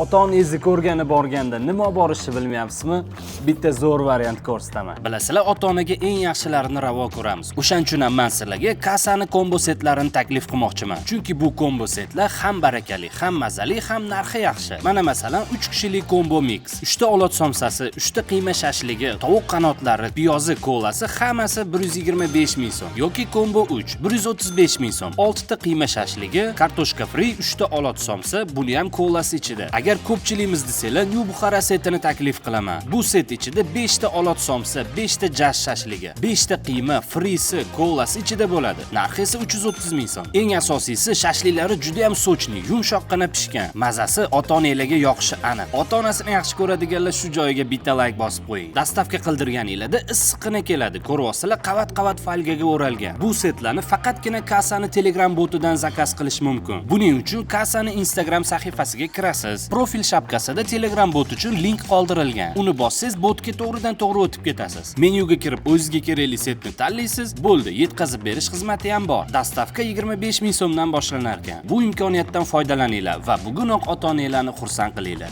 Ota-onangizni ko'rgani borganda nima borishni bilmayapsizmi? Bitta zo'r variant ko'rsataman. Bilasizlar, ota-onaga eng yaxshilarini ravo ko'ramiz. O'shaning uchun ham men sizlarga kasani kombo setlarini taklif qilmoqchiman. Chunki bu kombo setlar ham barakali, ham mazali, ham narxi yaxshi. Mana masalan 3 kishilik kombo mix. 3 ta olot somsasi, 3 ta qiyma shashligi, tovuq qanotlari, piyozi, kolasi hammasi 125 ming so'm. Yoki kombo 3 135 ming so'm. 6 ta qiyma shashligi, kartoshka free, 3 ta olot somsa, buni ham kolasi ichida. Agar ko'pchiligimiz desanglar, New Bukhara setini taklif qilaman. Bu set ichida 5 ta olot somsa, 5 ta jash shashligi, 5 ta qiyma freesi, kolasi ichida bo'ladi. Narxi esa 330 ming so'm. Eng asosiysi, shashliklari juda ham sochli, yumshoqqina pishgan. Mazasi ota-onalarga yoqishi aniq. Ota-onasini yaxshi ko'radiganlar shu joyiga bitta like bosib qo'ying. Dastavka qildirganinglarda issiqqina keladi. Ko'ryapsizlar, qavat-qavat folgaga o'ralgan. Bu setlarni faqatgina Kasani Telegram botidan zakaz qilish mumkin. Buning uchun Kasani Instagram sahifasiga kirasiz. Profil shapkasida Telegram bot uchun link qoldirilgan. Uni bossangiz botga to'g'ridan-to'g'ri o'tib ketasiz. Menyuga kirib o'zingizga kerakli setni tanlaysiz, bo'ldi, yetkazib berish xizmati ham bor. Dastavka 25 ming so'mdan boshlanar ekan. Bu imkoniyatdan foydalaninglar va bugunoq ota-onalarni xursand qilinglar.